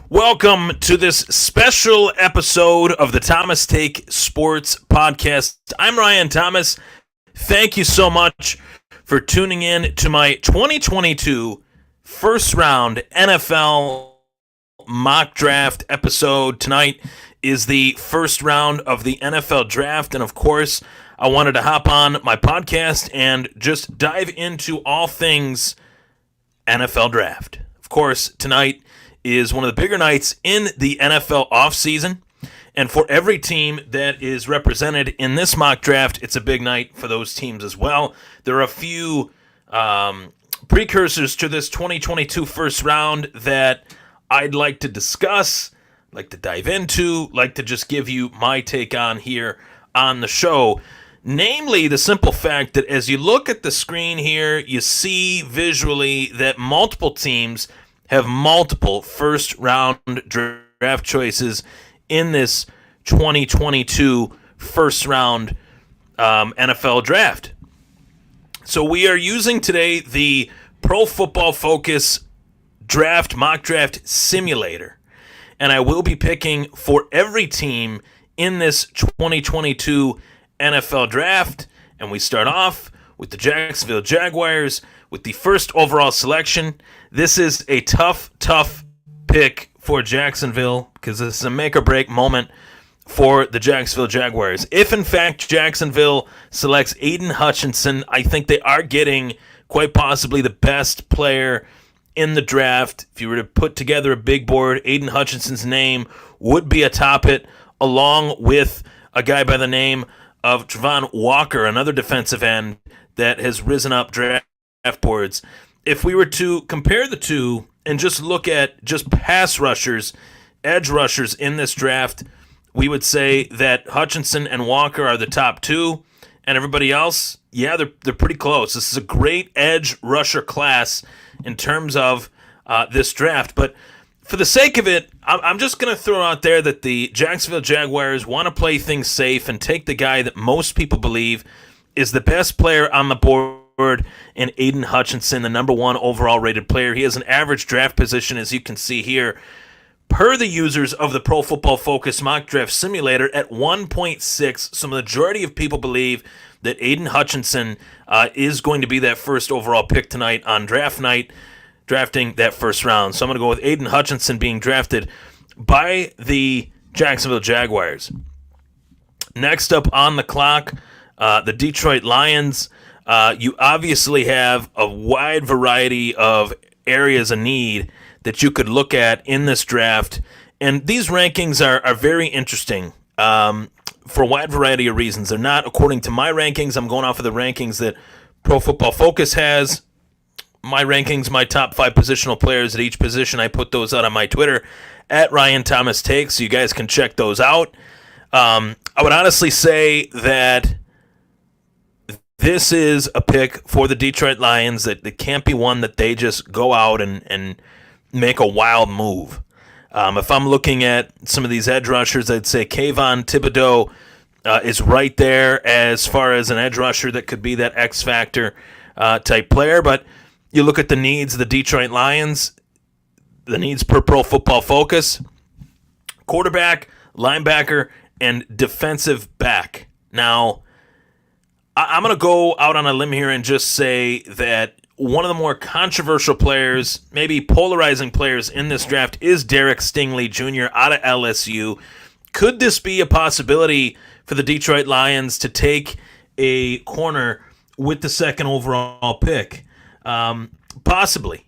Welcome to this special episode of the Thomas Take Sports Podcast. I'm Ryan Thomas. Thank you so much for tuning in to my 2022 first round NFL mock draft episode. Tonight is the first round of the NFL draft, and of course, I wanted to hop on my podcast and just dive into all things NFL draft. Of course, tonight is one of the bigger nights in the NFL offseason. And for every team that is represented in this mock draft, it's a big night for those teams as well. There are a few precursors to this 2022 first round that I'd like to discuss, like to dive into, like to just give you my take on here on the show. Namely, the simple fact that as you look at the screen here, you see visually that multiple teams have multiple first-round draft choices in this 2022 first-round NFL draft. So we are using today the Pro Football Focus Draft Mock Draft Simulator, and I will be picking for every team in this 2022 NFL draft, and we start off with the Jacksonville Jaguars with the first overall selection. This is a tough pick for Jacksonville because this is a make-or-break moment for the Jacksonville Jaguars. If, in fact, Jacksonville selects Aiden Hutchinson, I think they are getting quite possibly the best player in the draft. If you were to put together a big board, Aiden Hutchinson's name would be atop it, along with a guy by the name of Travon Walker, another defensive end that has risen up draft boards. If we were to compare the two and just look at just pass rushers, edge rushers in this draft, we would say that Hutchinson and Walker are the top two, and everybody else, yeah, they're pretty close. This is a great edge rusher class in terms of this draft. But for the sake of it, I'm just going to throw out there that the Jacksonville Jaguars want to play things safe and take the guy that most people believe is the best player on the board in Aiden Hutchinson, the number one overall rated player. He has an average draft position, as you can see here, per the users of the Pro Football Focus Mock Draft Simulator at 1.6. So the majority of people believe that Aiden Hutchinson is going to be that first overall pick tonight on draft night, drafting that first round. So I'm going to go with Aiden Hutchinson being drafted by the Jacksonville Jaguars. Next up on the clock, the Detroit Lions. You obviously have a wide variety of areas of need that you could look at in this draft. And these rankings are very interesting for a wide variety of reasons. They're not according to my rankings. I'm going off of the rankings that Pro Football Focus has. My rankings, my top 5 positional players at each position, I put those out on my Twitter at Ryan Thomas Takes, so you guys can check those out. I would honestly say that this is a pick for the Detroit Lions that can't be one that they just go out and make a wild move. If I'm looking at some of these edge rushers, I'd say Kayvon Thibodeaux is right there as far as an edge rusher that could be that X factor type player, but you look at the needs of the Detroit Lions, the needs per Pro Football Focus, quarterback, linebacker, and defensive back. Now, I'm going to go out on a limb here and just say that one of the more controversial players, maybe polarizing players in this draft is Derek Stingley Jr. out of LSU. Could this be a possibility for the Detroit Lions to take a corner with the second overall pick? Possibly.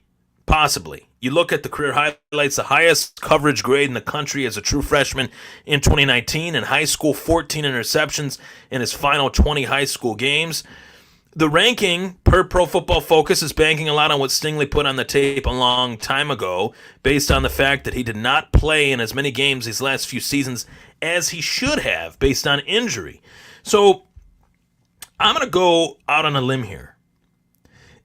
You look at the career highlights, the highest coverage grade in the country as a true freshman in 2019. In high school, 14 interceptions in his final 20 high school games. The ranking per Pro Football Focus is banking a lot on what Stingley put on the tape a long time ago, based on the fact that he did not play in as many games these last few seasons as he should have, based on injury. So I'm going to go out on a limb here.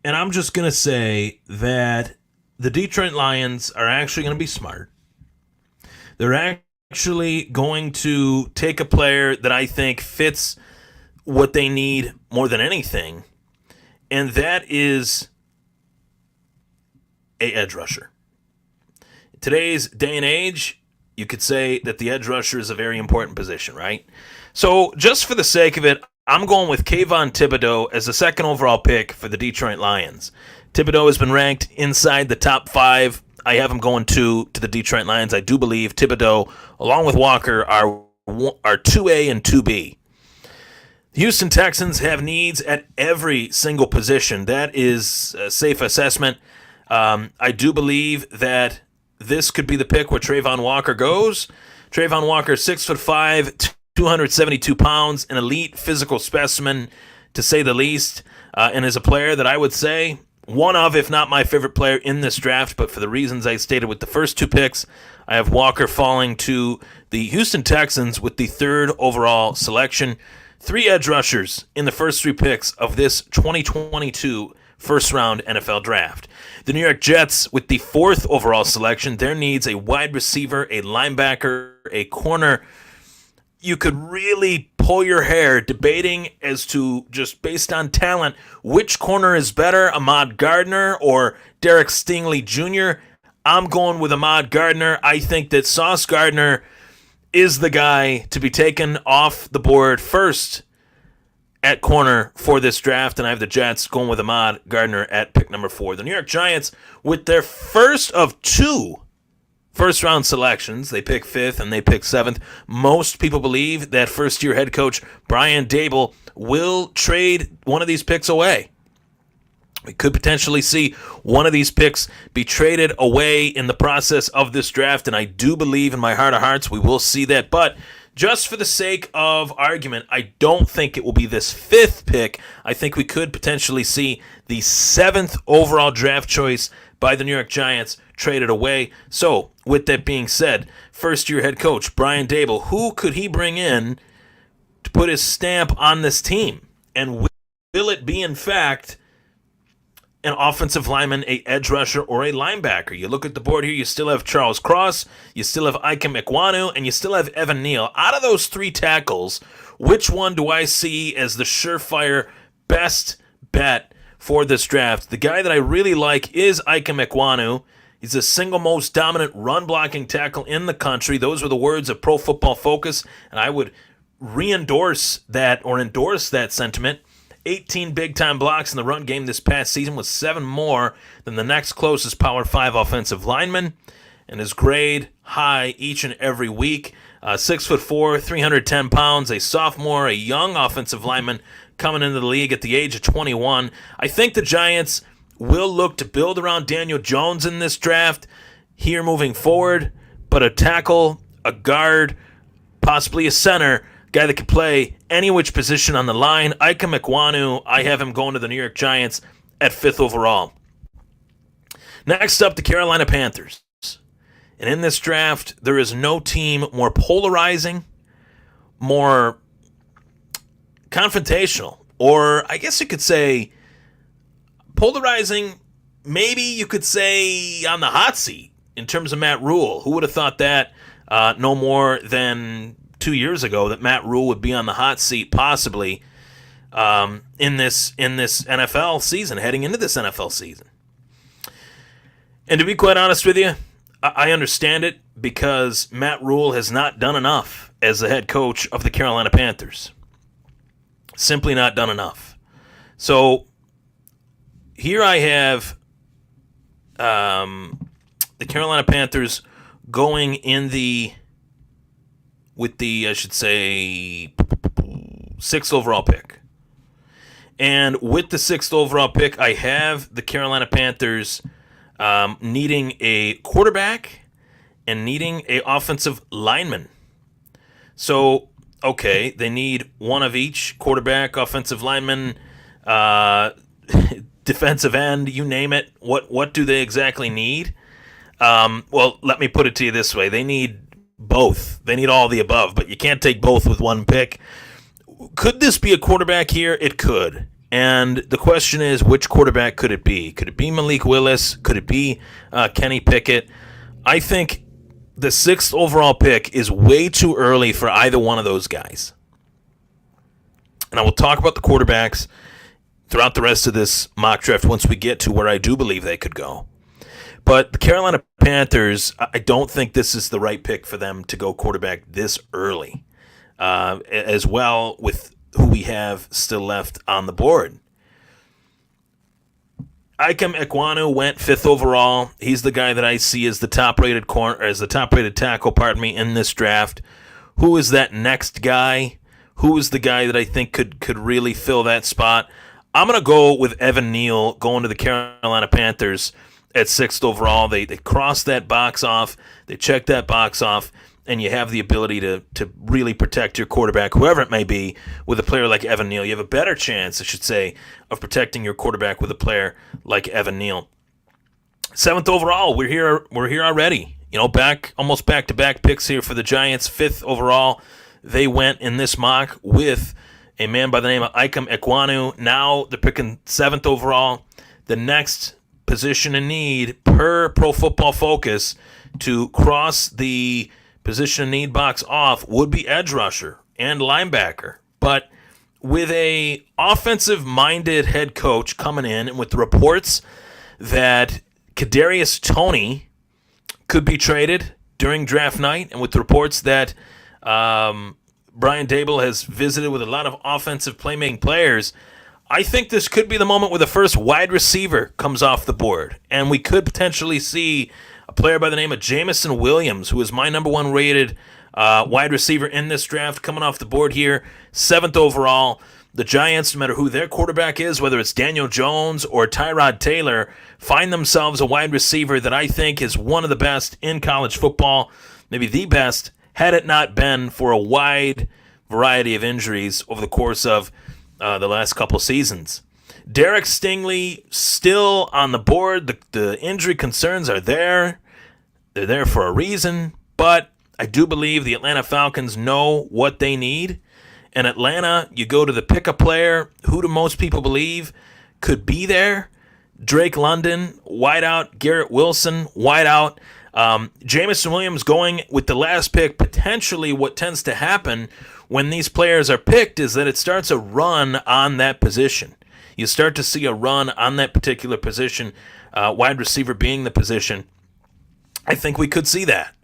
And I'm just going to say that the Detroit Lions are actually going to be smart. They're actually going to take a player that I think fits what they need more than anything, and that is a edge rusher. today's day and age, you could say that the edge rusher is a very important position, right? So just for the sake of it, I'm going with Kayvon Thibodeaux as the second overall pick for the Detroit Lions. Thibodeaux has been ranked inside the top 5. I have him going to the Detroit Lions. I do believe Thibodeaux, along with Walker, are 2A and 2B. The Houston Texans have needs at every single position. That is a safe assessment. I do believe that this could be the pick where Travon Walker goes. Travon Walker, 6'5", 272 pounds, an elite physical specimen, to say the least, and is a player that I would say one of, if not my favorite player in this draft. But for the reasons I stated with the first 2 picks, I have Walker falling to the Houston Texans with the 3rd overall selection. 3 edge rushers in the first 3 picks of this 2022 first-round NFL draft. The New York Jets with the 4th overall selection. Their needs a wide receiver, a linebacker, a corner. You could really pull your hair debating as to, just based on talent, which corner is better, Ahmad Gardner or Derek Stingley Jr. I'm going with Ahmad Gardner. I think that Sauce Gardner is the guy to be taken off the board first at corner for this draft, and I have the Jets going with Ahmad Gardner at pick number 4. The New York Giants, with their first of 2 first-round selections, they pick 5th and they pick 7th. Most people believe that first-year head coach Brian Daboll will trade one of these picks away. We could potentially see one of these picks be traded away in the process of this draft, and I do believe in my heart of hearts we will see that. But just for the sake of argument, I don't think it will be this 5th pick. I think we could potentially see the 7th overall draft choice by the New York Giants traded away. So, with that being said, first-year head coach Brian Daboll, who could he bring in to put his stamp on this team? And will it be, in fact, an offensive lineman, a edge rusher, or a linebacker? You look at the board here, you still have Charles Cross, you still have Ikem Ekwonu, and you still have Evan Neal. Out of those 3 tackles, which one do I see as the surefire best bet for this draft? The guy that I really like is Ikem Ekwonu. He's the single most dominant run-blocking tackle in the country. Those were the words of Pro Football Focus, and I would endorse that sentiment. 18 big-time blocks in the run game this past season, with 7 more than the next closest Power 5 offensive lineman, and his grade high each and every week. 6'4", 310 pounds, a sophomore, a young offensive lineman coming into the league at the age of 21. I think the Giants will look to build around Daniel Jones in this draft here moving forward, but a tackle, a guard, possibly a center, guy that can play any which position on the line. Ikem Ekwonu, I have him going to the New York Giants at 5th overall. Next up, the Carolina Panthers. And in this draft, there is no team more polarizing, more confrontational, or I guess you could say polarizing, maybe you could say on the hot seat in terms of Matt Rule. Who would have thought that no more than 2 years ago, that Matt Rule would be on the hot seat possibly in this NFL season, heading into this NFL season. And to be quite honest with you, I understand it, because Matt Rule has not done enough as the head coach of the Carolina Panthers. Simply not done enough. So here I have the Carolina Panthers going with the 6th overall pick. And with the 6th overall pick, I have the Carolina Panthers needing a quarterback and needing a offensive lineman. So, okay, they need one of each: quarterback, offensive lineman, defensive end, you name it. What do they exactly need? Well, let me put it to you this way. They need both. They need all the above, but you can't take both with one pick. Could this be a quarterback here? It could. And the question is, which quarterback could it be? Could it be Malik Willis? Could it be Kenny Pickett? I think the 6th overall pick is way too early for either one of those guys. And I will talk about the quarterbacks throughout the rest of this mock draft once we get to where I do believe they could go. But the Carolina Panthers, I don't think this is the right pick for them to go quarterback this early, as well with who we have still left on the board. Ikem Ekwonu went 5th overall. He's the guy that I see as the top-rated tackle, in this draft. Who is that next guy? Who is the guy that I think could really fill that spot? I'm going to go with Evan Neal going to the Carolina Panthers at 6th overall. They cross that box off. They check that box off, and you have the ability to really protect your quarterback, whoever it may be, with a player like Evan Neal. You have a better chance, I should say, of protecting your quarterback with a player like Evan Neal. 7th overall, we're here already. Almost back-to-back picks here for the Giants. 5th overall, they went in this mock with a man by the name of Ikem Ekwonu. Now they're picking 7th overall. The next position in need, per Pro Football Focus, to cross the position in need box off would be edge rusher and linebacker. But with a offensive-minded head coach coming in, and with the reports that Kadarius Toney could be traded during draft night, and with the reports that Brian Daboll has visited with a lot of offensive playmaking players, I think this could be the moment where the first wide receiver comes off the board, and we could potentially see a player by the name of Jameson Williams, who is my number 1 rated wide receiver in this draft, coming off the board here, 7th overall. The Giants, no matter who their quarterback is, whether it's Daniel Jones or Tyrod Taylor, find themselves a wide receiver that I think is one of the best in college football, maybe the best, had it not been for a wide variety of injuries over the course of the last couple seasons. Derek Stingley still on the board. The injury concerns are there. They're there for a reason, but I do believe the Atlanta Falcons know what they need. In Atlanta, you go to the pick-up player, who do most people believe could be there? Drake London, wideout. Garrett Wilson, wideout. Jameson Williams going with the last pick. Potentially what tends to happen when these players are picked is that it starts a run on that position. You start to see a run on that particular position, wide receiver being the position. I think we could see that.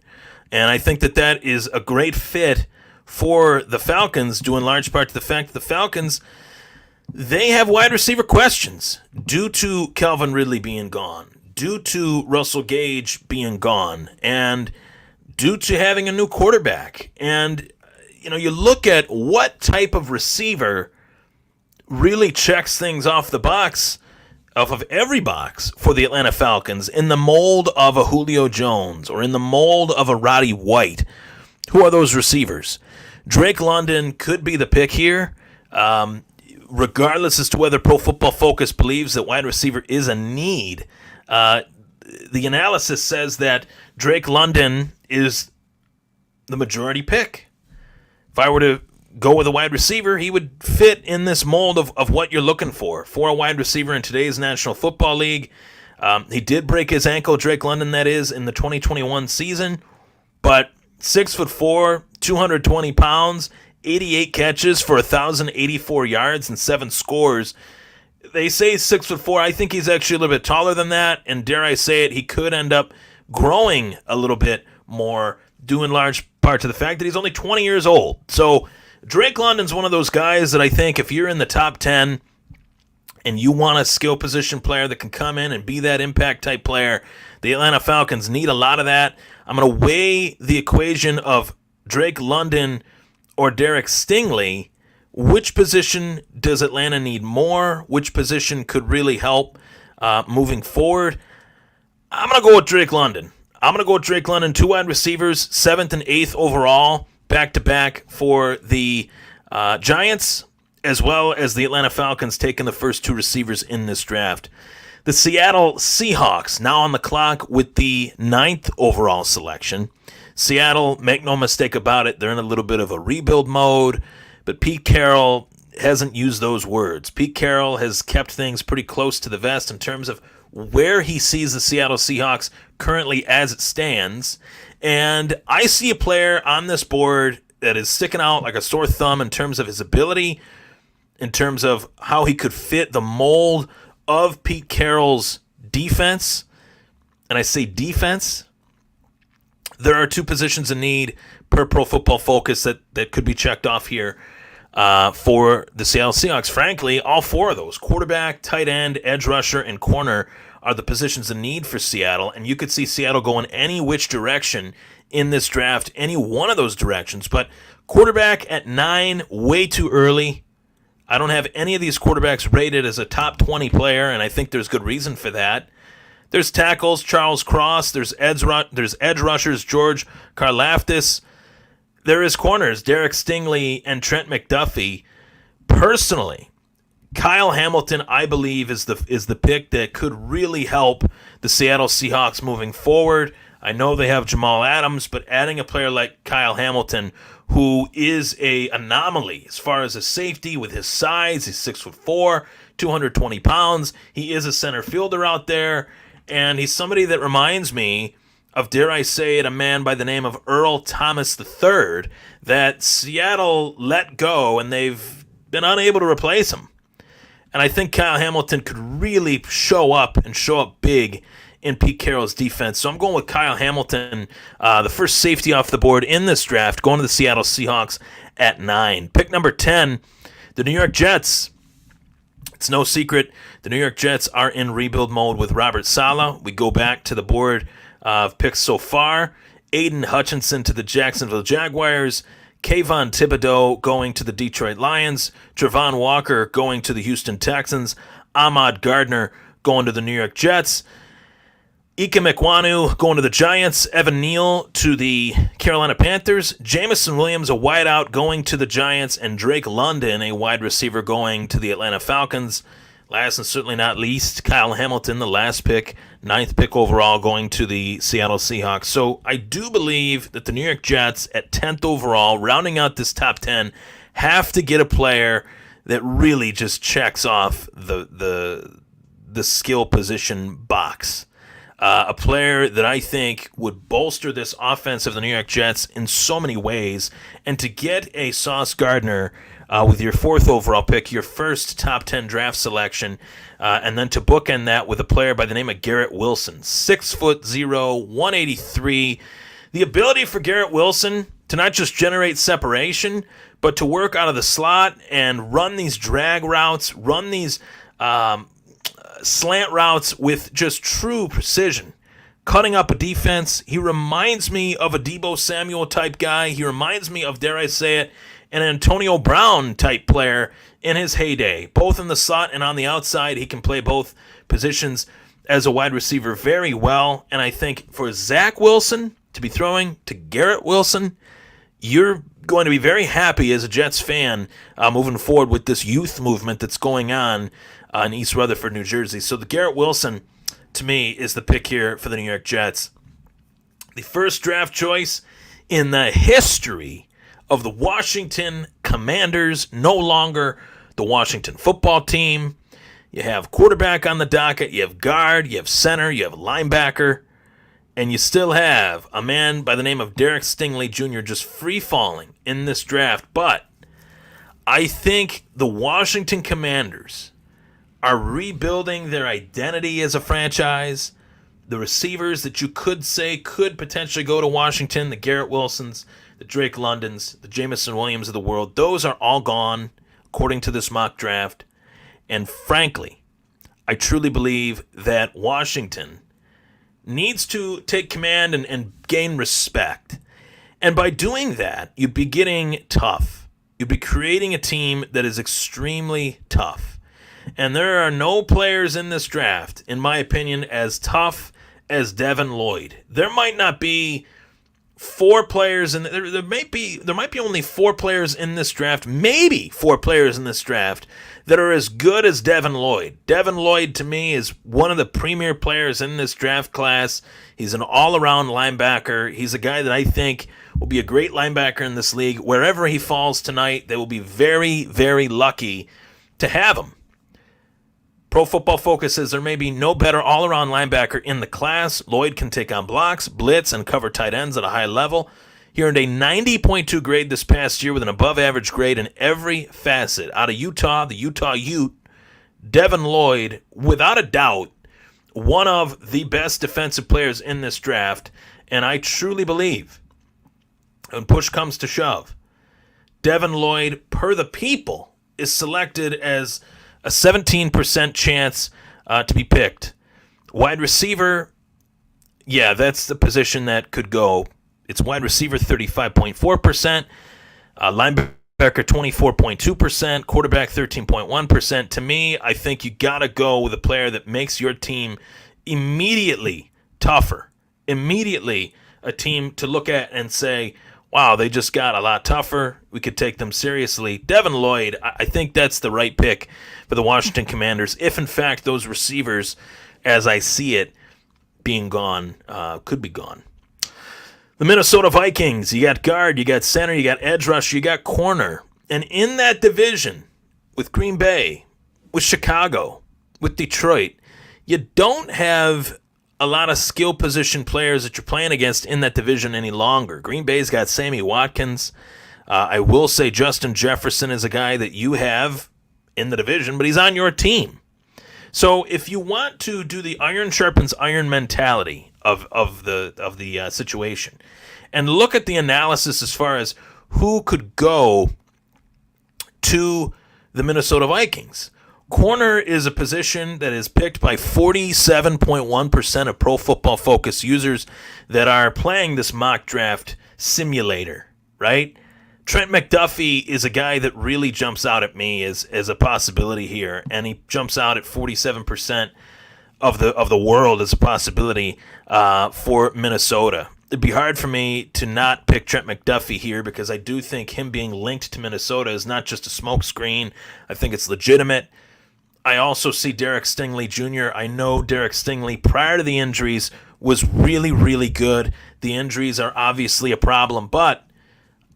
And I think that is a great fit for the Falcons, due in large part to the fact that the Falcons, they have wide receiver questions due to Calvin Ridley being gone, due to Russell Gage being gone, and due to having a new quarterback. And, you look at what type of receiver really checks things off of every box for the Atlanta Falcons in the mold of a Julio Jones or in the mold of a Roddy White. Who are those receivers? Drake London could be the pick here, regardless as to whether Pro Football Focus believes that wide receiver is a need. The analysis says that Drake London is the majority pick. If I were to go with a wide receiver, he would fit in this mold of what you're looking for a wide receiver in today's National Football League. He did break his ankle, Drake London, that is, in the 2021 season, but 6'4", 220 pounds, 88 catches for 1,084 yards and 7 scores. They say 6'4". I think he's actually a little bit taller than that, and dare I say it, he could end up growing a little bit more, due in large part to the fact that he's only 20 years old. So Drake London's one of those guys that I think if you're in the top 10 and you want a skill position player that can come in and be that impact type player, the Atlanta Falcons need a lot of that. I'm going to weigh the equation of Drake London or Derek Stingley. Which position does Atlanta need more? Which position could really help moving forward? I'm going to go with Drake London. 2 wide receivers, 7th and 8th overall, back-to-back for the Giants, as well as the Atlanta Falcons taking the first 2 receivers in this draft. The Seattle Seahawks now on the clock with the 9th overall selection. Seattle, make no mistake about it, they're in a little bit of a rebuild mode, but Pete Carroll hasn't used those words. Pete Carroll has kept things pretty close to the vest in terms of where he sees the Seattle Seahawks currently as it stands. And I see a player on this board that is sticking out like a sore thumb in terms of his ability, in terms of how he could fit the mold of Pete Carroll's defense. and I say defense, there are two positions in need per Pro Football Focus that could be checked off here for the Seattle Seahawks. Frankly, all four of those, quarterback, tight end, edge rusher, and corner, are the positions in need for Seattle. And you could see Seattle going any which direction in this draft, any one of those directions. But quarterback at 9, way too early. I don't have any of these quarterbacks rated as a top 20 player, and I think there's good reason for that. There's tackles, Charles Cross. There's edge rushers, George Karlaftis. There is corners, Derek Stingley and Trent McDuffie. Personally, Kyle Hamilton, I believe, is the pick that could really help the Seattle Seahawks moving forward. I know they have Jamal Adams, but adding a player like Kyle Hamilton, who is a anomaly as far as a safety with his size, he's 6'4", 220 pounds. He is a center fielder out there, and he's somebody that reminds me of, dare I say it, a man by the name of Earl Thomas III that Seattle let go, and they've been unable to replace him. And I think Kyle Hamilton could really show up big in Pete Carroll's defense. So I'm going with Kyle Hamilton, the first safety off the board in this draft, going to the Seattle Seahawks at 9. Pick number 10, the New York Jets. It's no secret the New York Jets are in rebuild mode with Robert Saleh. We go back to the board of picks so far. Aiden Hutchinson to the Jacksonville Jaguars. Kayvon Thibodeau going to the Detroit Lions. Travon Walker going to the Houston Texans. Ahmad Gardner going to the New York Jets. Ike Mekwanu going to the Giants. Evan Neal to the Carolina Panthers. Jameson Williams, a wideout, going to the Giants. And Drake London, a wide receiver, going to the Atlanta Falcons. Last and certainly not least, Kyle Hamilton, the last pick, 9th pick overall, going to the Seattle Seahawks. So I do believe that the New York Jets at 10th overall, rounding out this top 10, have to get a player that really just checks off the skill position box. A player that I think would bolster this offense of the New York Jets in so many ways. And to get a Sauce Gardner with your 4th overall pick, your first top 10 draft selection, and then to bookend that with a player by the name of Garrett Wilson, 6'0", 183. The ability for Garrett Wilson to not just generate separation, but to work out of the slot and run these drag routes, run these slant routes with just true precision, cutting up a defense. He reminds me of a Deebo Samuel type guy. He reminds me of, dare I say it, an Antonio Brown type player in his heyday, both in the slot and on the outside. He can play both positions as a wide receiver very well. And I think for Zach Wilson to be throwing to Garrett Wilson, you're going to be very happy as a Jets fan moving forward with this youth movement that's going on in East Rutherford, New Jersey. So the Garrett Wilson, to me, is the pick here for the New York Jets. The first draft choice in the history of the Washington Commanders, no longer the Washington football team. You have quarterback on the docket, you have guard, you have center, you have linebacker, and you still have a man by the name of Derek Stingley Jr. just free-falling in this draft. But I think the Washington Commanders are rebuilding their identity as a franchise. The receivers that you could say could potentially go to Washington, the Garrett Wilsons, the Drake Londons, the Jameson Williams of the world, those are all gone, according to this mock draft. And frankly, I truly believe that Washington needs to take command and gain respect. And by doing that, you'd be getting tough. You'd be creating a team that is extremely tough. And there are no players in this draft, in my opinion, as tough as Devin Lloyd. There might not be 4 players, and there might be only 4 players in this draft, maybe 4 players in this draft that are as good as Devin Lloyd. Devin Lloyd, to me, is one of the premier players in this draft class. He's an all-around linebacker. He's a guy that I think will be a great linebacker in this league. Wherever he falls tonight, they will be very, very lucky to have him. Pro Football Focus says there may be no better all-around linebacker in the class. Lloyd can take on blocks, blitz, and cover tight ends at a high level. He earned a 90.2 grade this past year with an above-average grade in every facet. Out of Utah, the Utah Ute, Devin Lloyd, without a doubt, one of the best defensive players in this draft, and I truly believe, when push comes to shove, Devin Lloyd, per the people, is selected as a 17% chance to be picked. Wide receiver, yeah, that's the position that could go. It's wide receiver 35.4%, linebacker 24.2%, quarterback 13.1%. To me, I think you got to go with a player that makes your team immediately tougher. Immediately a team to look at and say, wow, they just got a lot tougher. We could take them seriously. Devin Lloyd, I think that's the right pick for the Washington Commanders. If, in fact, those receivers, as I see it, being gone, could be gone. The Minnesota Vikings, you got guard, you got center, you got edge rush, you got corner. And in that division, with Green Bay, with Chicago, with Detroit, you don't have a lot of skill position players that you're playing against in that division any longer. Green Bay's got Sammy Watkins. I will say Justin Jefferson is a guy that you have in the division, but he's on your team. So if you want to do the iron sharpens iron mentality of the situation, and look at the analysis as far as who could go to the Minnesota Vikings, corner is a position that is picked by 47.1% of Pro Football Focus users that are playing this mock draft simulator, right? Trent McDuffie is a guy that really jumps out at me as a possibility here, and he jumps out at 47% of the world as a possibility for Minnesota. It'd be hard for me to not pick Trent McDuffie here because I do think him being linked to Minnesota is not just a smokescreen. I think it's legitimate. I also see Derek Stingley Jr. I know Derek Stingley, prior to the injuries, was really, really good. The injuries are obviously a problem, but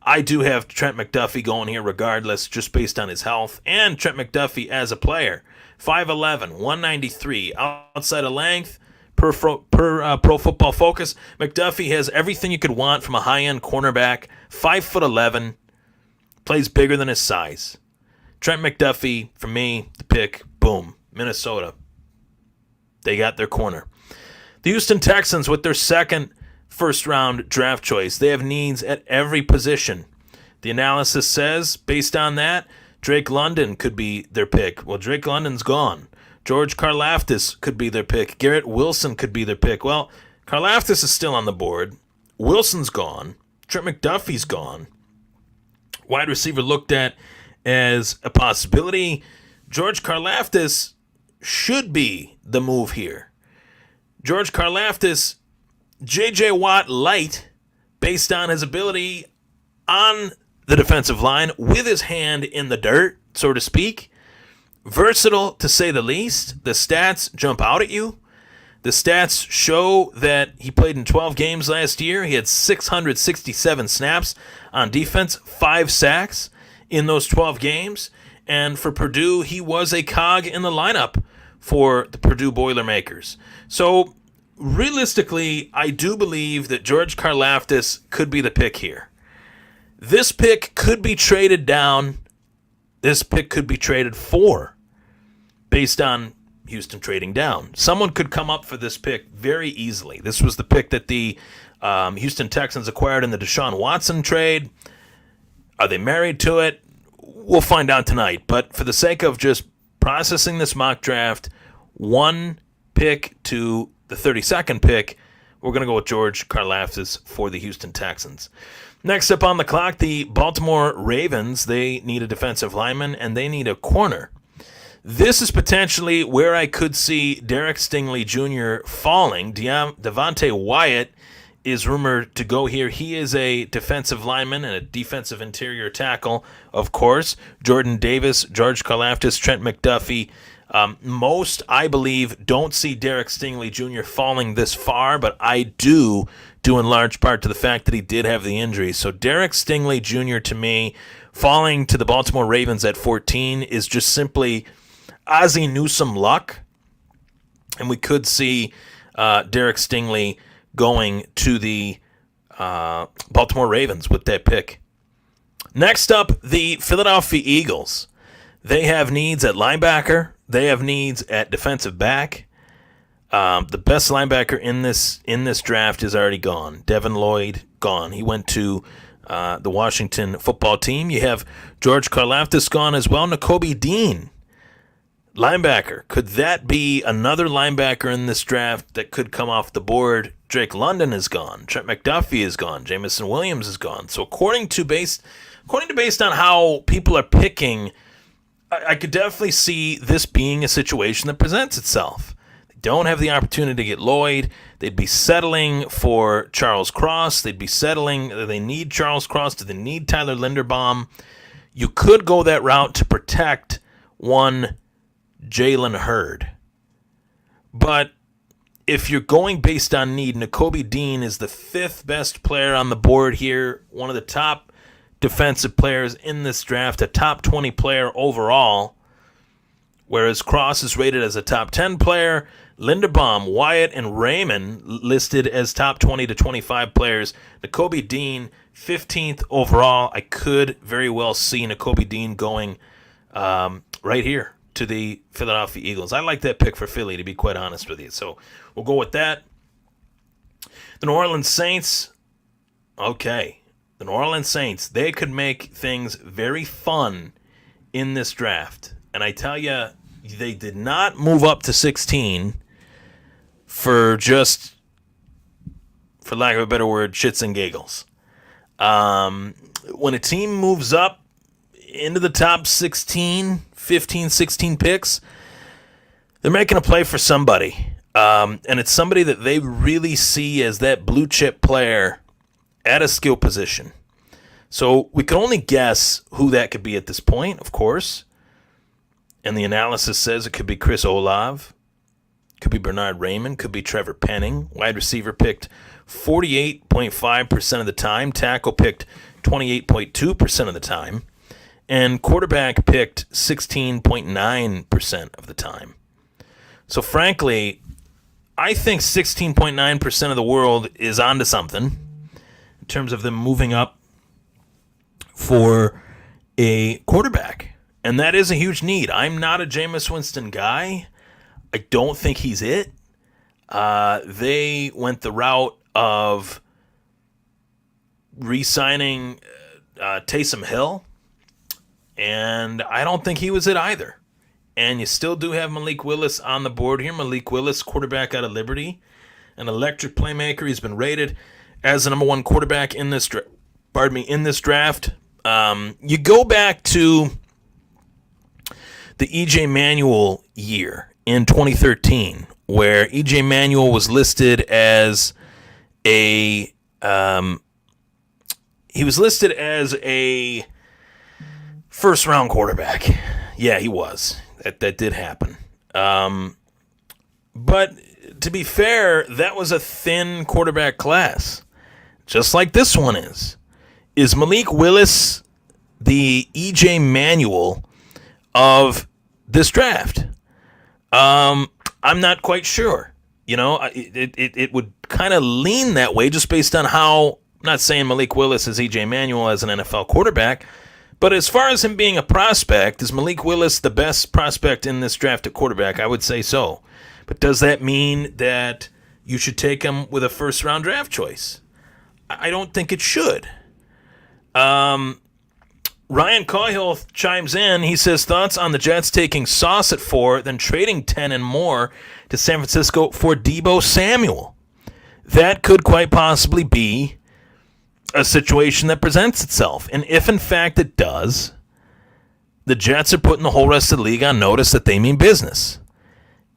I do have Trent McDuffie going here regardless, just based on his health. And Trent McDuffie as a player, 5'11", 193, outside of length, per Pro Football Focus. McDuffie has everything you could want from a high-end cornerback, 5'11", plays bigger than his size. Trent McDuffie, for me, the pick, boom, Minnesota. They got their corner. The Houston Texans with their second first-round draft choice. They have needs at every position. The analysis says, based on that, Drake London could be their pick. Well, Drake London's gone. George Karlaftis could be their pick. Garrett Wilson could be their pick. Well, Karlaftis is still on the board. Wilson's gone. Trent McDuffie's gone. Wide receiver looked at as a possibility. George Karlaftis should be the move here. George Karlaftis, J.J. Watt light, based on his ability on the defensive line with his hand in the dirt, so to speak. Versatile, to say the least. The stats jump out at you. The stats show that he played in 12 games last year. He had 667 snaps on defense, 5 sacks in those 12 games. And for Purdue, he was a cog in the lineup for the Purdue Boilermakers. So realistically, I do believe that George Karlaftis could be the pick here. This pick could be traded down. This pick could be traded for, based on Houston trading down. Someone could come up for this pick very easily. This was the pick that the Houston Texans acquired in the Deshaun Watson trade. Are they married to it? We'll find out tonight. But for the sake of just processing this mock draft, one pick to the 32nd pick, we're going to go with George Karlaftis for the Houston Texans. Next up on the clock, the Baltimore Ravens. They need a defensive lineman, and they need a corner. This is potentially where I could see Derek Stingley Jr. falling. Devontae Wyatt is rumored to go here. He is a defensive lineman and a defensive interior tackle, of course. Jordan Davis, George Karlaftis, Trent McDuffie. Most, I believe, don't see Derek Stingley Jr. falling this far, but I do, due in large part to the fact that he did have the injury. So Derek Stingley Jr., to me, falling to the Baltimore Ravens at 14 is just simply Ozzie Newsome luck. And we could see Derek Stingley going to the Baltimore Ravens with that pick. Next up, the Philadelphia Eagles. They have needs at linebacker. They have needs at defensive back. The best linebacker in this draft is already gone. Devin Lloyd, gone. He went to the Washington football team. You have George Karlaftis gone as well. Nakobe Dean, linebacker. Could that be another linebacker in this draft that could come off the board? Drake London is gone. Trent McDuffie is gone. Jamison Williams is gone. So according to based on how people are picking, I could definitely see this being a situation that presents itself. They don't have the opportunity to get Lloyd. They'd be settling for Charles Cross. They'd be settling. They need Charles Cross. Do they need Tyler Linderbaum? You could go that route to protect one Jalen Hurd. But if you're going based on need, Nakobe Dean is the 5th best player on the board here, one of the top defensive players in this draft, a top 20 player overall, whereas Cross is rated as a top 10 player. Linderbaum, Wyatt, and Raymond listed as top 20 to 25 players. Nakobe Dean, 15th overall. I could very well see Nakobe Dean going right here to the Philadelphia Eagles. I like that pick for Philly, to be quite honest with you. So we'll go with that. The New Orleans Saints. Okay. The New Orleans Saints, they could make things very fun in this draft. And I tell you, they did not move up to 16 for just, for lack of a better word, shits and giggles. When a team moves up into the top 16, 15, 16 picks, they're making a play for somebody. And it's somebody that they really see as that blue chip player at a skill position. So we can only guess who that could be at this point, of course. And the analysis says it could be Chris Olave, could be Bernard Raymond, could be Trevor Penning. Wide receiver picked 48.5% of the time. Tackle picked 28.2% of the time. And quarterback picked 16.9% of the time. So frankly, I think 16.9% of the world is onto something in terms of them moving up for a quarterback. And that is a huge need. I'm not a Jameis Winston guy. I don't think he's it. They went the route of re-signing Taysom Hill, and I don't think he was it either. And you still do have Malik Willis on the board here. Malik Willis, quarterback out of Liberty, an electric playmaker. He's been rated as the number one quarterback in this draft. You go back to the E.J. Manuel year in 2013, where E.J. Manuel was listed as a first round quarterback. Yeah, he was. That did happen. But to be fair, that was a thin quarterback class, just like this one is. Is Malik Willis the E.J. Manuel of this draft? I'm not quite sure. You know, it would kind of lean that way just based on how, I'm not saying Malik Willis is E.J. Manuel as an NFL quarterback, but as far as him being a prospect, is Malik Willis the best prospect in this draft at quarterback? I would say so. But does that mean that you should take him with a first-round draft choice? I don't think it should. Ryan Cahill chimes in. He says, thoughts on the Jets taking Sauce at 4, then trading 10 and more to San Francisco for Deebo Samuel. That could quite possibly be a situation that presents itself. And if, in fact, it does, the Jets are putting the whole rest of the league on notice that they mean business.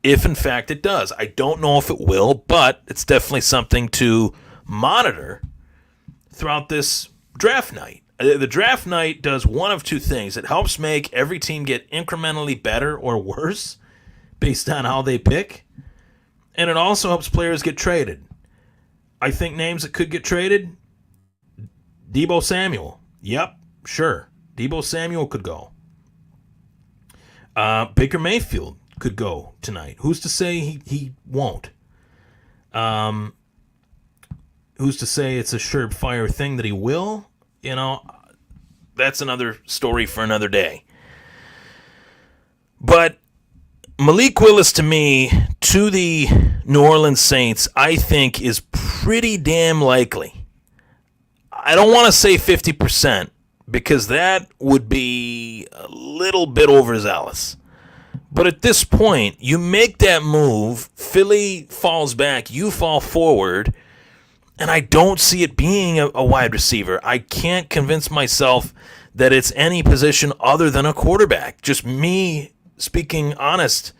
If, in fact, it does. I don't know if it will, but it's definitely something to monitor throughout this draft night. The draft night does one of two things. It helps make every team get incrementally better or worse based on how they pick, and it also helps players get traded. I think names that could get traded: Deebo Samuel. Yep, sure. Deebo Samuel could go. Baker Mayfield could go tonight. Who's to say he won't? Who's to say it's a surefire thing that he will? You know, that's another story for another day. But Malik Willis, to me, to the New Orleans Saints, I think, is pretty damn likely. I don't want to say 50% because that would be a little bit overzealous. But at this point, you make that move, Philly falls back, you fall forward, and I don't see it being a wide receiver. I can't convince myself that it's any position other than a quarterback. Just me speaking honest.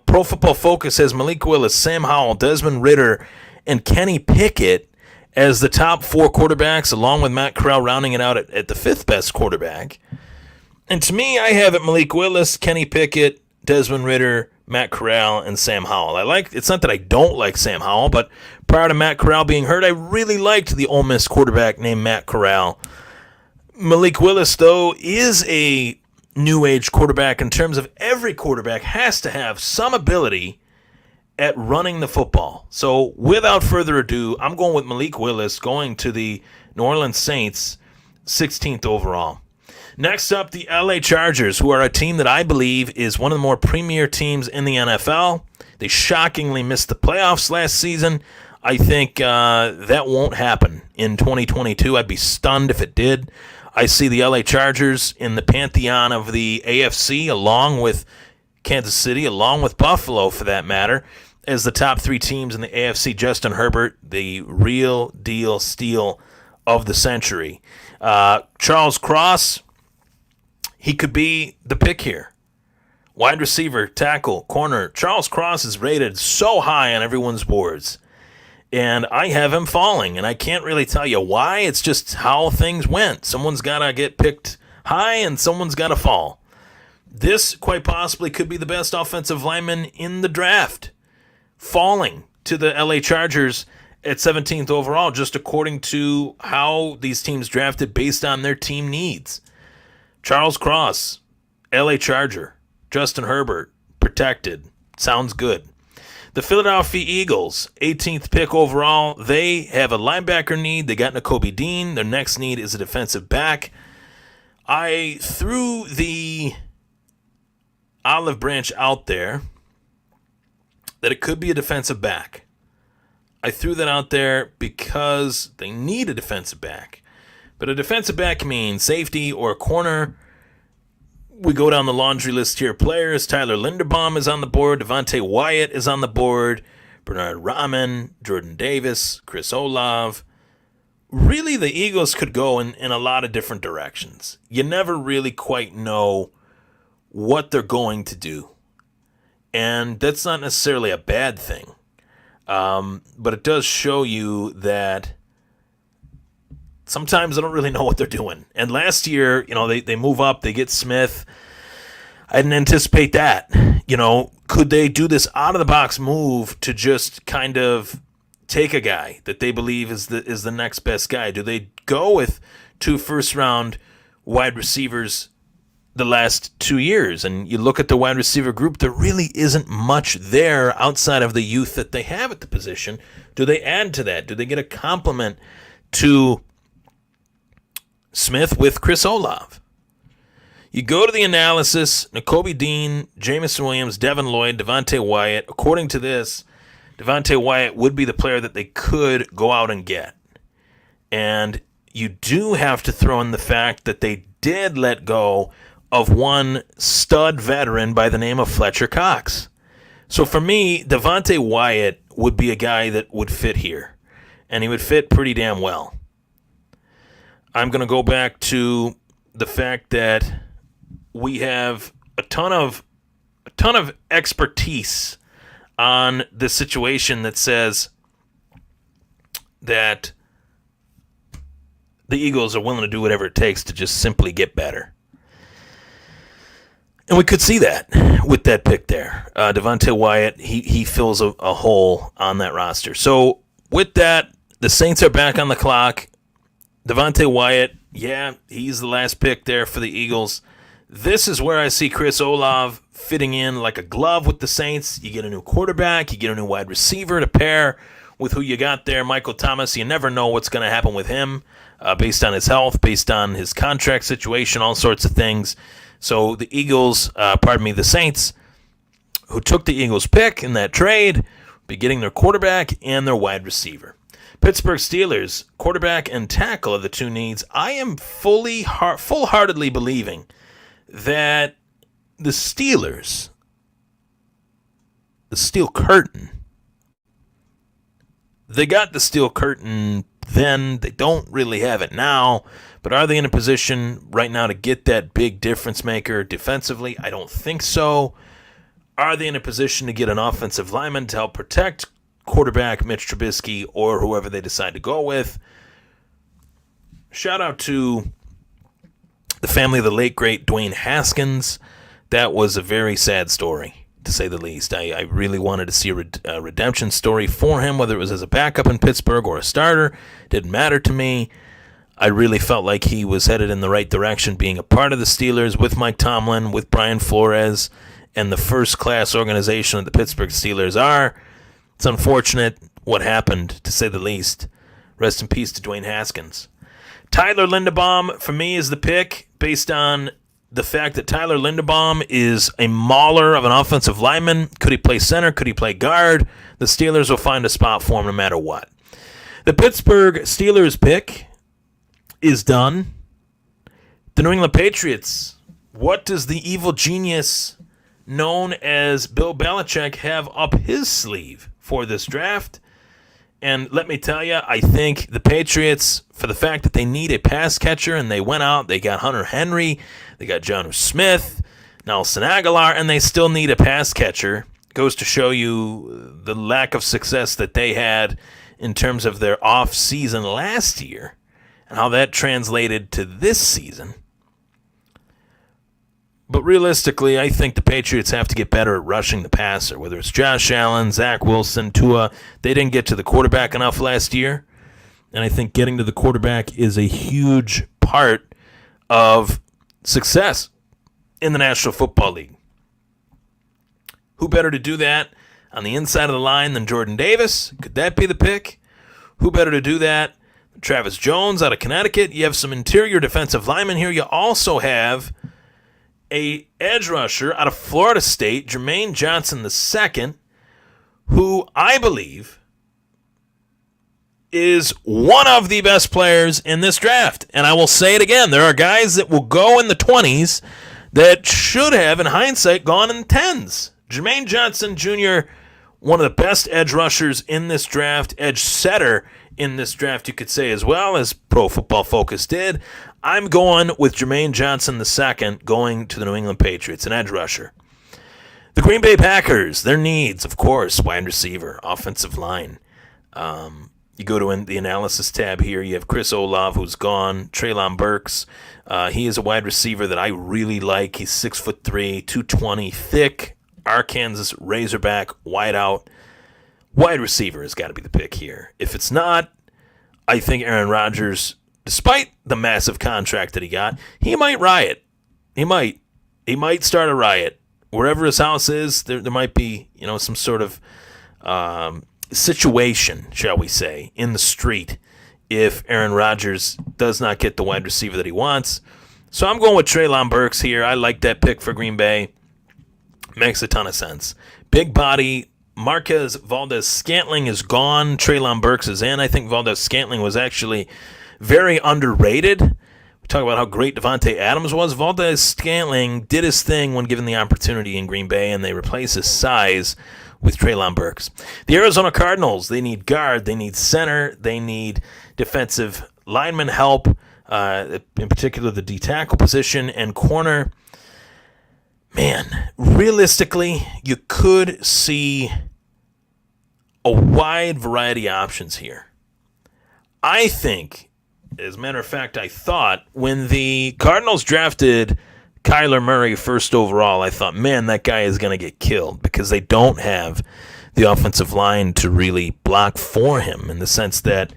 Pro Football Focus has Malik Willis, Sam Howell, Desmond Ridder, and Kenny Pickett as the top 4 quarterbacks, along with Matt Corral rounding it out at the 5th best quarterback. And to me, I have it Malik Willis, Kenny Pickett, Desmond Ridder, Matt Corral, and Sam Howell. It's not that I don't like Sam Howell, but prior to Matt Corral being hurt, I really liked the Ole Miss quarterback named Matt Corral. Malik Willis, though, is a new age quarterback in terms of every quarterback has to have some ability at running the football. So without further ado, I'm going with Malik Willis going to the New Orleans Saints, 16th overall. Next up, the LA Chargers, who are a team that I believe is one of the more premier teams in the NFL. They shockingly missed the playoffs last season. I think that won't happen in 2022. I'd be stunned if it did. I see the LA Chargers in the pantheon of the AFC, along with Kansas City, along with Buffalo, for that matter, as the top 3 teams in the AFC. Justin Herbert, the real deal steal of the century. Charles Cross, he could be the pick here. Wide receiver, tackle, corner. Charles Cross is rated so high on everyone's boards. And I have him falling, and I can't really tell you why. It's just how things went. Someone's got to get picked high, and someone's got to fall. This, quite possibly, could be the best offensive lineman in the draft. Falling to the LA Chargers at 17th overall, just according to how these teams drafted based on their team needs. Charles Cross, LA Charger. Justin Herbert, protected. Sounds good. The Philadelphia Eagles, 18th pick overall. They have a linebacker need. They got Nakobe Dean. Their next need is a defensive back. I threw the olive branch out there that it could be a defensive back. I threw that out there because they need a defensive back. But a defensive back means safety or a corner. We go down the laundry list here. Players, Tyler Linderbaum is on the board. Devontae Wyatt is on the board. Bernard Rahman, Jordan Davis, Chris Olave. Really, the Eagles could go in a lot of different directions. You never really quite know what they're going to do. And that's not necessarily a bad thing. But it does show you that sometimes I don't really know what they're doing. And last year, they move up, they get Smith. I didn't anticipate that. Could they do this out-of-the-box move to just kind of take a guy that they believe is the next best guy? Do they go with 2 first-round wide receivers the last 2 years? And you look at the wide receiver group, there really isn't much there outside of the youth that they have at the position. Do they add to that? Do they get a compliment to Smith with Chris Olave? You go to the analysis, Nakobe Dean, Jameson Williams, Devin Lloyd, Devontae Wyatt. According to this, Devontae Wyatt would be the player that they could go out and get. And you do have to throw in the fact that they did let go of one stud veteran by the name of Fletcher Cox. So for me, Devontae Wyatt would be a guy that would fit here. And he would fit pretty damn well. I'm going to go back to the fact that we have a ton of expertise on this situation that says that the Eagles are willing to do whatever it takes to just simply get better. And we could see that with that pick there. Devontae Wyatt, he fills a hole on that roster. So with that, the Saints are back on the clock. Devontae Wyatt, yeah, he's the last pick there for the Eagles. This is where I see Chris Olave fitting in like a glove with the Saints. You get a new quarterback, you get a new wide receiver to pair with who you got there, Michael Thomas. You never know what's going to happen with him based on his health, based on his contract situation, all sorts of things. So the Saints, who took the Eagles pick in that trade, be getting their quarterback and their wide receiver. Pittsburgh Steelers, quarterback and tackle are the two needs. I am full-heartedly believing that the Steelers, the steel curtain, they got the steel curtain then. They don't really have it now. But are they in a position right now to get that big difference maker defensively? I don't think so. Are they in a position to get an offensive lineman to help protect quarterback Mitch Trubisky or whoever they decide to go with? Shout out to the family of the late, great Dwayne Haskins. That was a very sad story, to say the least. I really wanted to see a redemption story for him, whether it was as a backup in Pittsburgh or a starter. Didn't matter to me. I really felt like he was headed in the right direction, being a part of the Steelers with Mike Tomlin, with Brian Flores, and the first-class organization that the Pittsburgh Steelers are. It's unfortunate what happened, to say the least. Rest in peace to Dwayne Haskins. Tyler Linderbaum, for me, is the pick based on the fact that Tyler Linderbaum is a mauler of an offensive lineman. Could he play center? Could he play guard? The Steelers will find a spot for him no matter what. The Pittsburgh Steelers pick is done. The New England Patriots. What does the evil genius known as Bill Belichick have up his sleeve for this draft? And let me tell you, I think the Patriots, for the fact that they need a pass catcher, and they went out, they got Hunter Henry, they got Jonnu Smith, Nelson Aguilar, and they still need a pass catcher. Goes to show you the lack of success that they had in terms of their off season last year and how that translated to this season. But realistically, I think the Patriots have to get better at rushing the passer, whether it's Josh Allen, Zach Wilson, Tua. They didn't get to the quarterback enough last year, and I think getting to the quarterback is a huge part of success in the National Football League. Who better to do that on the inside of the line than Jordan Davis? Could that be the pick? Who better to do that? Travis Jones out of Connecticut. You have some interior defensive linemen here. You also have a edge rusher out of Florida State, Jermaine Johnson II, who I believe is one of the best players in this draft. And I will say it again, there are guys that will go in the 20s that should have, in hindsight, gone in the 10s. Jermaine Johnson Jr., one of the best edge rushers in this draft, edge setter in this draft, you could say, as well as Pro Football Focus did. I'm going with Jermaine Johnson II going to the New England Patriots, an edge rusher. The Green Bay Packers, their needs, of course, wide receiver, offensive line. You go to the analysis tab here, you have Chris Olave, who's gone, Treylon Burks. He is a wide receiver that I really like. He's 6'3", 220, thick, Arkansas Razorback, wide out. Wide receiver has got to be the pick here. If it's not, I think Aaron Rodgers, despite the massive contract that he got, he might riot. He might start a riot. Wherever his house is, there might be, some sort of situation, shall we say, in the street if Aaron Rodgers does not get the wide receiver that he wants. So I'm going with Treylon Burks here. I like that pick for Green Bay. Makes a ton of sense. Big body. Marquez Valdes-Scantling is gone. Treylon Burks is in. I think Valdes-Scantling was actually very underrated. We talk about how great Devontae Adams was. Valdes-Scantling did his thing when given the opportunity in Green Bay, and they replaced his size with Treylon Burks. The Arizona Cardinals, they need guard, they need center, they need defensive lineman help, in particular the D-tackle position and corner. Man, realistically, you could see a wide variety of options here. I think, as a matter of fact, I thought when the Cardinals drafted Kyler Murray first overall, I thought, man, that guy is going to get killed because they don't have the offensive line to really block for him, in the sense that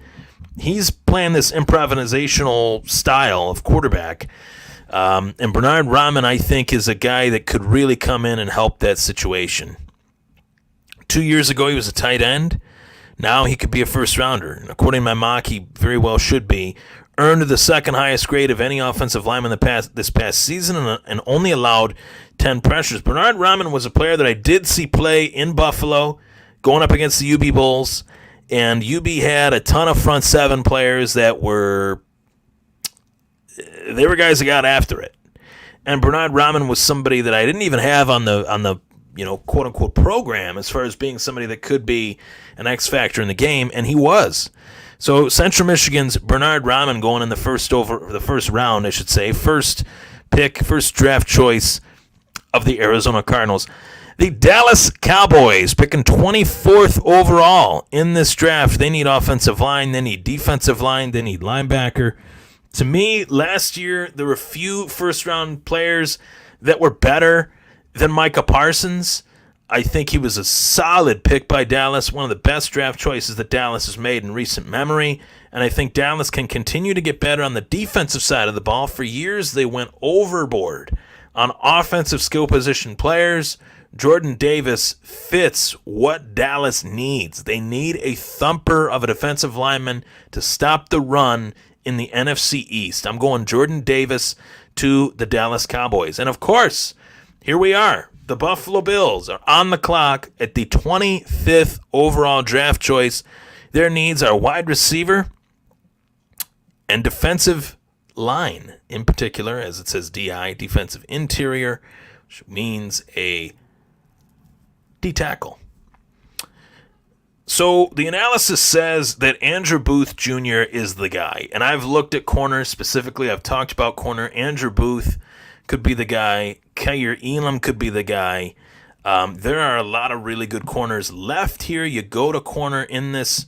he's playing this improvisational style of quarterback. And Bernard Rahman, I think, is a guy that could really come in and help that situation. 2 years ago, he was a tight end. Now he could be a first-rounder. And according to my mock, he very well should be. Earned the second highest grade of any offensive lineman this past season and only allowed 10 pressures. Bernard Rahman was a player that I did see play in Buffalo. going up against the UB Bulls, and UB had a ton of front seven players that were guys that got after it. And Bernard Rahman was somebody that I didn't even have on the quote unquote program as far as being somebody that could be an X factor in the game, and he was. So Central Michigan's Bernard Rahman going in the first round, I should say, first pick, first draft choice of the Arizona Cardinals. The Dallas Cowboys picking 24th overall in this draft. They need offensive line, they need defensive line, they need linebacker. To me, last year, there were few first-round players that were better than Micah Parsons. I think he was a solid pick by Dallas, one of the best draft choices that Dallas has made in recent memory, and I think Dallas can continue to get better on the defensive side of the ball. For years, they went overboard on offensive skill position players. Jordan Davis fits what Dallas needs. They need a thumper of a defensive lineman to stop the run in the NFC East. I'm going Jordan Davis to the Dallas Cowboys. And of course, here we are. The Buffalo Bills are on the clock at the 25th overall draft choice. Their needs are wide receiver and defensive line, in particular, as it says DI, defensive interior, which means a D-tackle. So the analysis says that Andrew Booth Jr. is the guy. And I've looked at corners specifically. I've talked about corner. Andrew Booth could be the guy. Kaiir Elam could be the guy. There are a lot of really good corners left here. You go to corner in this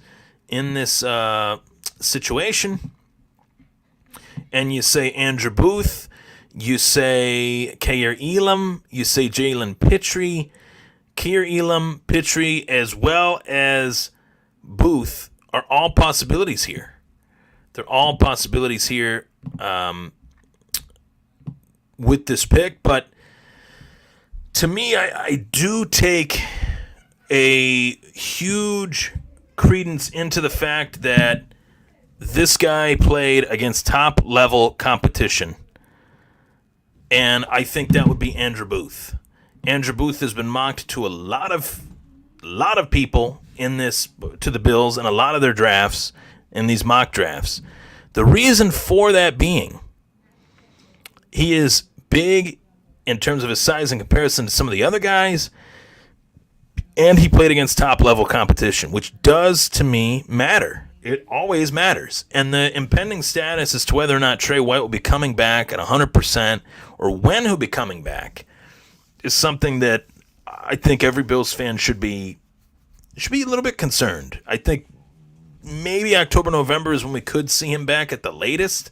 situation, and you say Andrew Booth, you say Kaiir Elam, you say Jalen Pitre. Kaiir Elam, Pitre, as well as Booth are all possibilities here. They're all possibilities here with this pick. But to me, I do take a huge credence into the fact that this guy played against top-level competition. And I think that would be Andrew Booth. Andrew Booth has been mocked to a lot of people in this, to the Bills and a lot of their drafts, in these mock drafts. The reason for that being, he is big in terms of his size in comparison to some of the other guys, and he played against top-level competition, which does, to me, matter. It always matters. And the impending status as to whether or not Trey White will be coming back at 100% or when he'll be coming back is something that I think every Bills fan should be a little bit concerned. I think maybe October, November is when we could see him back at the latest.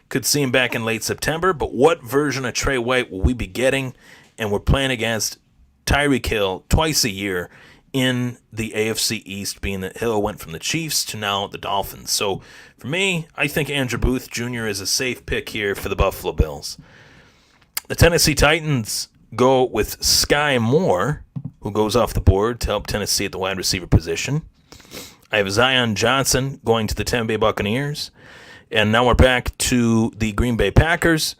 Could see him back in late September. But what version of Trey White will we be getting? And we're playing against Tyreek Hill twice a year in the AFC East, being that Hill went from the Chiefs to now the Dolphins. So for me, I think Andrew Booth Jr. is a safe pick here for the Buffalo Bills. The Tennessee Titans go with Sky Moore, who goes off the board to help Tennessee at the wide receiver position. I have Zion Johnson going to the Tampa Bay Buccaneers. And now we're back to the Green Bay Packers.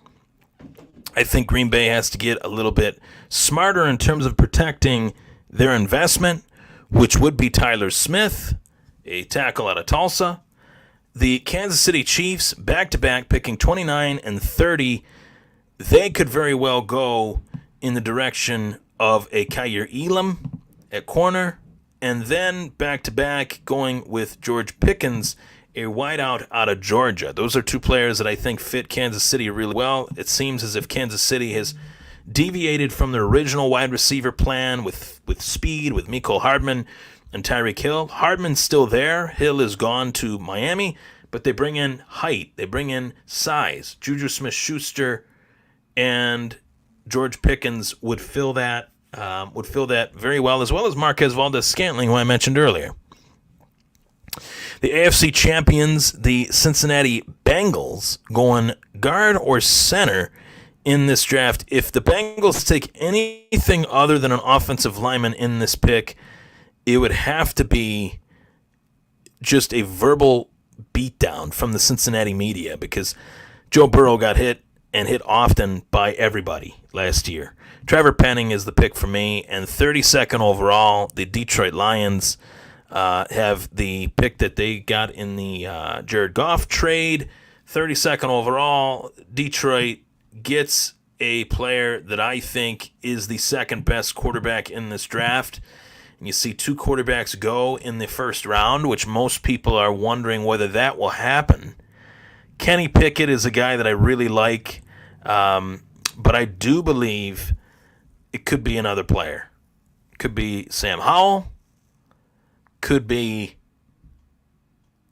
I think Green Bay has to get a little bit smarter in terms of protecting their investment, which would be Tyler Smith, a tackle out of Tulsa. The Kansas City Chiefs, back-to-back, picking 29 and 30. They could very well go in the direction of a Kaiir Elam at corner, and then back-to-back going with George Pickens, a wideout out of Georgia. Those are two players that I think fit Kansas City really well. It seems as if Kansas City has deviated from their original wide receiver plan with speed, with Mecole Hardman and Tyreek Hill. Hardman's still there. Hill is gone to Miami, but they bring in height. They bring in size. Juju Smith-Schuster and George Pickens would fill that very well as Marquez Valdes-Scantling, who I mentioned earlier. The AFC champions, the Cincinnati Bengals, going guard or center in this draft. If the Bengals take anything other than an offensive lineman in this pick, it would have to be just a verbal beatdown from the Cincinnati media, because Joe Burrow got hit and hit often by everybody last year. Trevor Penning is the pick for me, and 32nd overall, the Detroit Lions have the pick that they got in the Jared Goff trade. 32nd overall, Detroit gets a player that I think is the second best quarterback in this draft. And you see two quarterbacks go in the first round, which most people are wondering whether that will happen. Kenny Pickett is a guy that I really like, but I do believe it could be another player. It could be Sam Howell, could be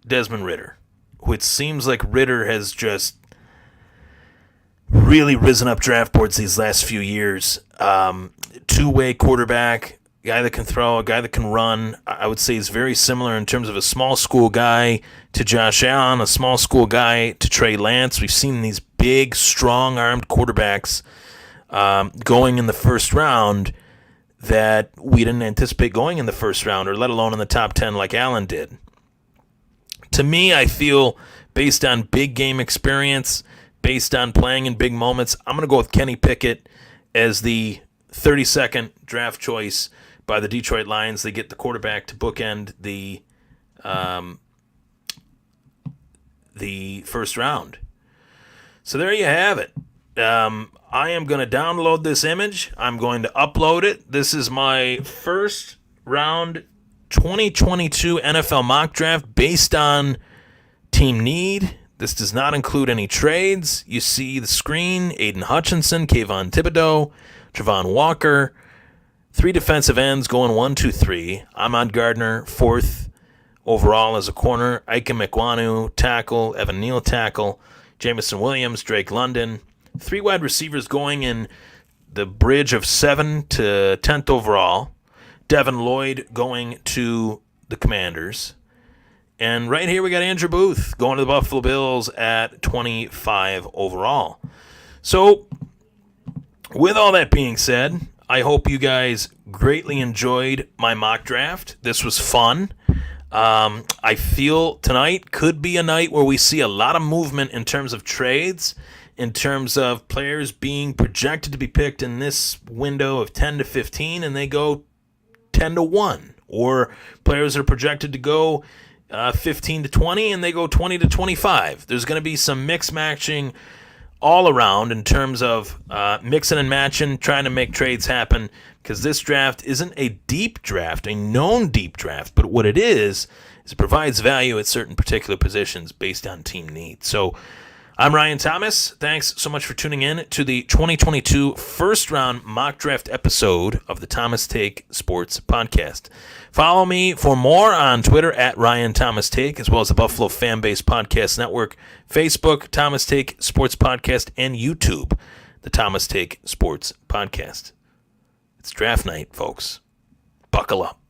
Desmond Ridder, which seems like Ridder has just really risen up draft boards these last few years. Two-way quarterback, guy that can throw, a guy that can run. I would say he's very similar in terms of a small school guy to Josh Allen, a small school guy to Trey Lance. We've seen these big, strong-armed quarterbacks going in the first round that we didn't anticipate going in the first round, or let alone in the top 10 like Allen did. To me, I feel, based on big game experience, based on playing in big moments, I'm going to go with Kenny Pickett as the 32nd draft choice by the Detroit Lions. They get the quarterback to bookend the first round. So there you have it. I am going to download this image. I'm going to upload it. This is my first round 2022 NFL mock draft based on team need. This does not include any trades. You see the screen: Aiden Hutchinson, Kayvon Thibodeau, Travon Walker, 3 defensive ends going 1, 2, 3. Ahmad Gardner, 4th overall as a corner. Ike Mekwanu, tackle. Evan Neal, tackle. Jameson Williams, Drake London. 3 wide receivers going in the bridge of 7 to 10th overall. Devin Lloyd going to the Commanders. And right here we got Andrew Booth going to the Buffalo Bills at 25 overall. So, with all that being said, I hope you guys greatly enjoyed my mock draft. This was fun. I feel tonight could be a night where we see a lot of movement in terms of trades, in terms of players being projected to be picked in this window of 10 to 15, and they go 10 to 1. Or players are projected to go 15 to 20, and they go 20 to 25. There's going to be some mix matching all around in terms of mixing and matching, trying to make trades happen, because this draft isn't a deep draft, a known deep draft, but what it is it provides value at certain particular positions based on team needs. So I'm Ryan Thomas. Thanks so much for tuning in to the 2022 first round mock draft episode of the Thomas Take Sports Podcast. Follow me for more on Twitter at Ryan Thomas Take, as well as the Buffalo Fanbase Podcast Network, Facebook, Thomas Take Sports Podcast, and YouTube, the Thomas Take Sports Podcast. It's draft night, folks. Buckle up.